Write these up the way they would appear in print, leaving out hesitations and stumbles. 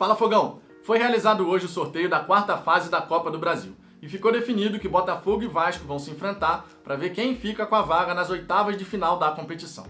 Fala Fogão! Foi realizado hoje o sorteio da quarta fase da Copa do Brasil e ficou definido que Botafogo e Vasco vão se enfrentar para ver quem fica com a vaga nas oitavas de final da competição.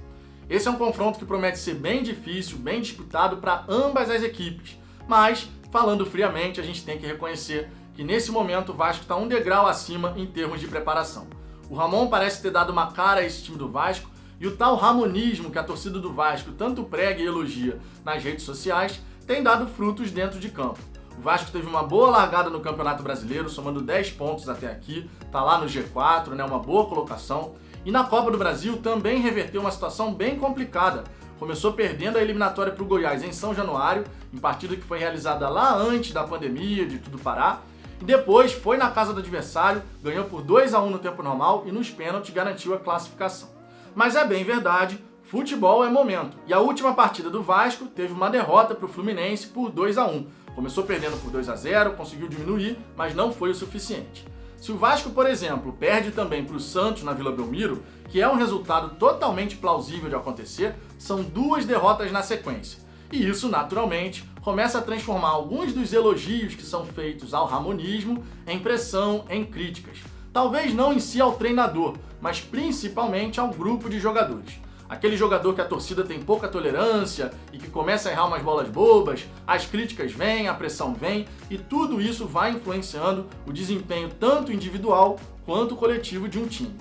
Esse é um confronto que promete ser bem difícil, bem disputado para ambas as equipes, mas, falando friamente, a gente tem que reconhecer que nesse momento o Vasco está um degrau acima em termos de preparação. O Ramon parece ter dado uma cara a esse time do Vasco e o tal ramonismo que a torcida do Vasco tanto prega e elogia nas redes sociais tem dado frutos dentro de campo. O Vasco teve uma boa largada no Campeonato Brasileiro, somando 10 pontos até aqui, tá lá no G4, uma boa colocação. E na Copa do Brasil também reverteu uma situação bem complicada. Começou perdendo a eliminatória para o Goiás em São Januário, em partida que foi realizada lá antes da pandemia, de tudo parar. E depois foi na casa do adversário, ganhou por 2-1 no tempo normal e nos pênaltis garantiu a classificação. Mas é bem verdade, futebol é momento. E a última partida do Vasco teve uma derrota para o Fluminense por 2-1. Começou perdendo por 2-0, conseguiu diminuir, mas não foi o suficiente. Se o Vasco, por exemplo, perde também para o Santos na Vila Belmiro, que é um resultado totalmente plausível de acontecer, são 2 derrotas na sequência. E isso, naturalmente, começa a transformar alguns dos elogios que são feitos ao ramonismo em pressão, em críticas. Talvez não em si ao treinador, mas principalmente ao grupo de jogadores. Aquele jogador que a torcida tem pouca tolerância e que começa a errar umas bolas bobas, as críticas vêm, a pressão vem e tudo isso vai influenciando o desempenho tanto individual quanto coletivo de um time.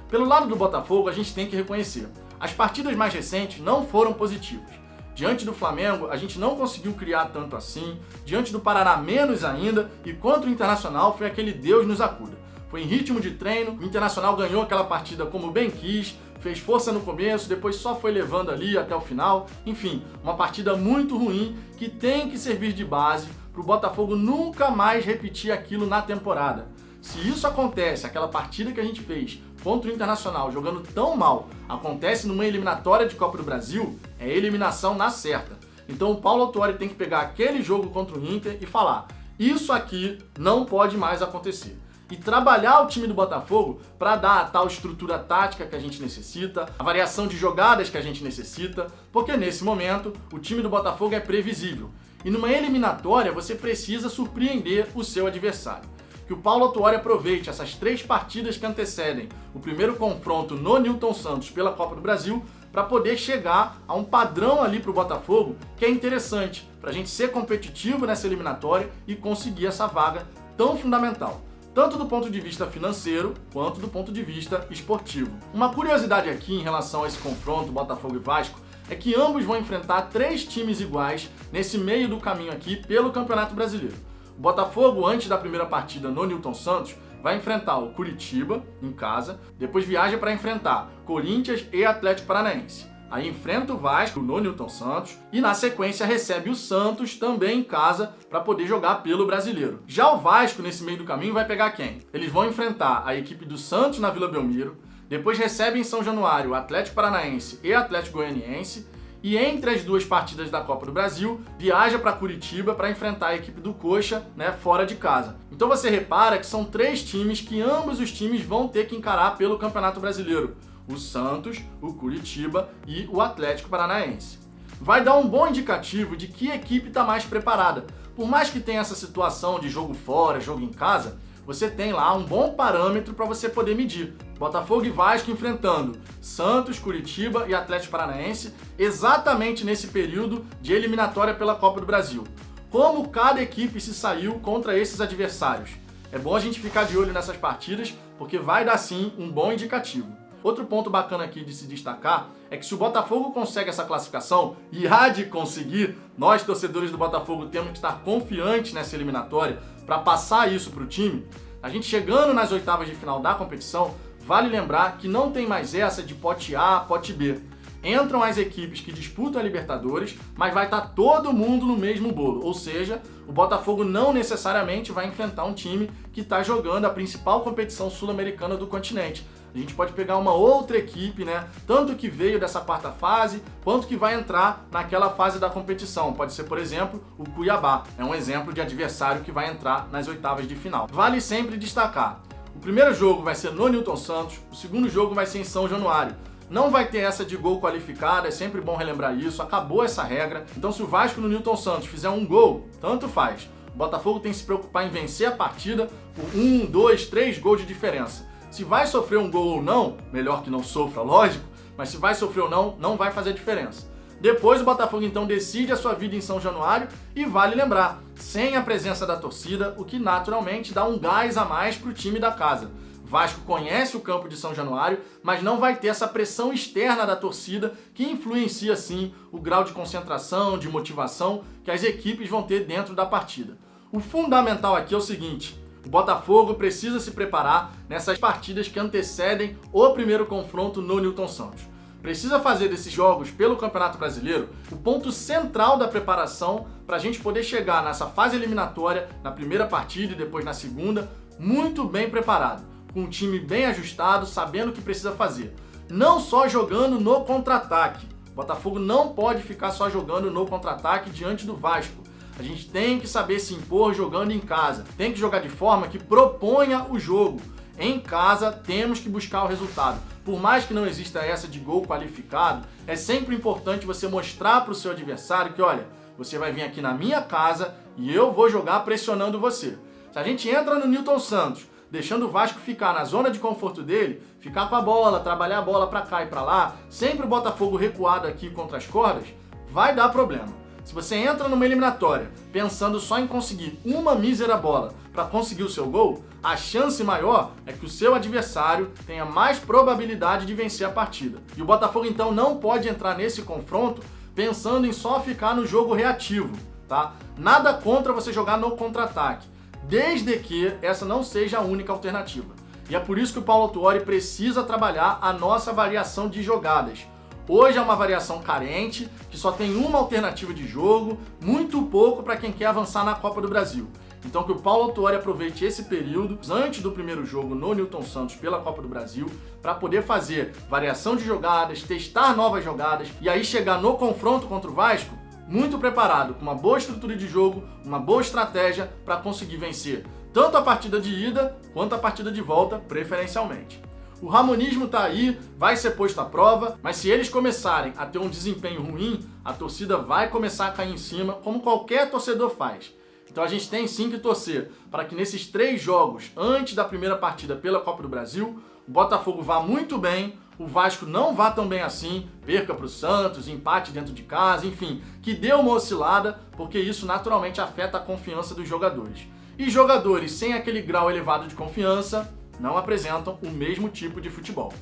Pelo lado do Botafogo, a gente tem que reconhecer, as partidas mais recentes não foram positivas. Diante do Flamengo, a gente não conseguiu criar tanto assim, diante do Paraná menos ainda, e contra o Internacional foi aquele Deus nos acuda. Foi em ritmo de treino, o Internacional ganhou aquela partida como bem quis, fez força no começo, depois só foi levando ali até o final. Enfim, uma partida muito ruim que tem que servir de base para o Botafogo nunca mais repetir aquilo na temporada. Se isso acontece, aquela partida que a gente fez contra o Internacional jogando tão mal, acontece numa eliminatória de Copa do Brasil, é eliminação na certa. Então o Paulo Autuori tem que pegar aquele jogo contra o Inter e falar: isso aqui não pode mais acontecer. E trabalhar o time do Botafogo para dar a tal estrutura tática que a gente necessita, a variação de jogadas que a gente necessita, porque nesse momento o time do Botafogo é previsível. E numa eliminatória você precisa surpreender o seu adversário. Que o Paulo Autuori aproveite essas 3 partidas que antecedem o primeiro confronto no Newton Santos pela Copa do Brasil para poder chegar a um padrão ali para o Botafogo que é interessante, para a gente ser competitivo nessa eliminatória e conseguir essa vaga tão fundamental, tanto do ponto de vista financeiro, quanto do ponto de vista esportivo. Uma curiosidade aqui em relação a esse confronto Botafogo e Vasco é que ambos vão enfrentar 3 times iguais nesse meio do caminho aqui pelo Campeonato Brasileiro. O Botafogo, antes da primeira partida no Newton Santos, vai enfrentar o Curitiba, em casa, depois viaja para enfrentar Corinthians e Atlético Paranaense. Aí enfrenta o Vasco no Newton Santos e na sequência recebe o Santos também em casa para poder jogar pelo Brasileiro. Já o Vasco nesse meio do caminho vai pegar quem? Eles vão enfrentar a equipe do Santos na Vila Belmiro, depois recebe em São Januário o Atlético Paranaense e Atlético Goianiense e entre as 2 partidas da Copa do Brasil viaja para Curitiba para enfrentar a equipe do Coxa, fora de casa. Então você repara que são 3 times que ambos os times vão ter que encarar pelo Campeonato Brasileiro. O Santos, o Curitiba e o Atlético Paranaense. Vai dar um bom indicativo de que equipe está mais preparada. Por mais que tenha essa situação de jogo fora, jogo em casa, você tem lá um bom parâmetro para você poder medir. Botafogo e Vasco enfrentando Santos, Curitiba e Atlético Paranaense exatamente nesse período de eliminatória pela Copa do Brasil. Como cada equipe se saiu contra esses adversários. É bom a gente ficar de olho nessas partidas, porque vai dar sim um bom indicativo. Outro ponto bacana aqui de se destacar é que se o Botafogo consegue essa classificação, e há de conseguir, nós torcedores do Botafogo temos que estar confiantes nessa eliminatória para passar isso para o time, a gente chegando nas oitavas de final da competição, vale lembrar que não tem mais essa de pote A, pote B. Entram as equipes que disputam a Libertadores, mas vai estar todo mundo no mesmo bolo. Ou seja, o Botafogo não necessariamente vai enfrentar um time que está jogando a principal competição sul-americana do continente. A gente pode pegar uma outra equipe, tanto que veio dessa quarta fase, quanto que vai entrar naquela fase da competição. Pode ser, por exemplo, o Cuiabá. É um exemplo de adversário que vai entrar nas oitavas de final. Vale sempre destacar: o primeiro jogo vai ser no Newton Santos, o segundo jogo vai ser em São Januário. Não vai ter essa de gol qualificado, é sempre bom relembrar isso, acabou essa regra. Então se o Vasco no Newton Santos fizer um gol, tanto faz. O Botafogo tem que se preocupar em vencer a partida por 1, 2, 3 gols de diferença. Se vai sofrer um gol ou não, melhor que não sofra, lógico, mas se vai sofrer ou não, não vai fazer diferença. Depois o Botafogo então decide a sua vida em São Januário e vale lembrar, sem a presença da torcida, o que naturalmente dá um gás a mais para o time da casa. Vasco conhece o campo de São Januário, mas não vai ter essa pressão externa da torcida que influencia sim o grau de concentração, de motivação que as equipes vão ter dentro da partida. O fundamental aqui é o seguinte: o Botafogo precisa se preparar nessas partidas que antecedem o primeiro confronto no Newton Santos. Precisa fazer desses jogos pelo Campeonato Brasileiro o ponto central da preparação para a gente poder chegar nessa fase eliminatória, na primeira partida e depois na segunda, muito bem preparado, com um time bem ajustado, sabendo o que precisa fazer. Não só jogando no contra-ataque. O Botafogo não pode ficar só jogando no contra-ataque diante do Vasco. A gente tem que saber se impor jogando em casa. Tem que jogar de forma que proponha o jogo. Em casa, temos que buscar o resultado. Por mais que não exista essa de gol qualificado, é sempre importante você mostrar para o seu adversário que, olha, você vai vir aqui na minha casa e eu vou jogar pressionando você. Se a gente entra no Newton Santos, deixando o Vasco ficar na zona de conforto dele, ficar com a bola, trabalhar a bola para cá e para lá, sempre o Botafogo recuado aqui contra as cordas, vai dar problema. Se você entra numa eliminatória pensando só em conseguir uma mísera bola para conseguir o seu gol, a chance maior é que o seu adversário tenha mais probabilidade de vencer a partida. E o Botafogo então não pode entrar nesse confronto pensando em só ficar no jogo reativo, tá? Nada contra você jogar no contra-ataque, desde que essa não seja a única alternativa. E é por isso que o Paulo Autuori precisa trabalhar a nossa variação de jogadas. Hoje é uma variação carente, que só tem uma alternativa de jogo, muito pouco para quem quer avançar na Copa do Brasil. Então que o Paulo Autuori aproveite esse período, antes do primeiro jogo no Newton Santos pela Copa do Brasil, para poder fazer variação de jogadas, testar novas jogadas e aí chegar no confronto contra o Vasco muito preparado, com uma boa estrutura de jogo, uma boa estratégia para conseguir vencer tanto a partida de ida quanto a partida de volta, preferencialmente. O Ramonismo tá aí, vai ser posto à prova, mas se eles começarem a ter um desempenho ruim, a torcida vai começar a cair em cima, como qualquer torcedor faz. Então a gente tem sim que torcer para que nesses 3 jogos, antes da primeira partida pela Copa do Brasil, o Botafogo vá muito bem, o Vasco não vá tão bem assim, perca para o Santos, empate dentro de casa, enfim, que dê uma oscilada, porque isso naturalmente afeta a confiança dos jogadores. E jogadores sem aquele grau elevado de confiança não apresentam o mesmo tipo de futebol.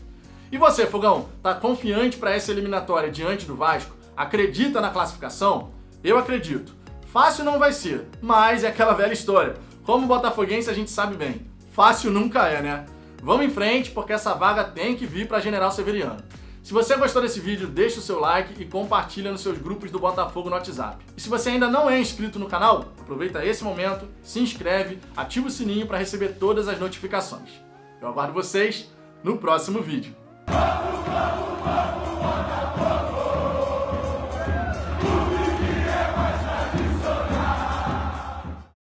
E você, Fogão, tá confiante para essa eliminatória diante do Vasco? Acredita na classificação? Eu acredito. Fácil não vai ser, mas é aquela velha história. Como botafoguense a gente sabe bem, fácil nunca é, né? Vamos em frente, porque essa vaga tem que vir para General Severiano. Se você gostou desse vídeo, deixa o seu like e compartilha nos seus grupos do Botafogo no WhatsApp. E se você ainda não é inscrito no canal, aproveita esse momento, se inscreve, ativa o sininho para receber todas as notificações. Eu aguardo vocês no próximo vídeo.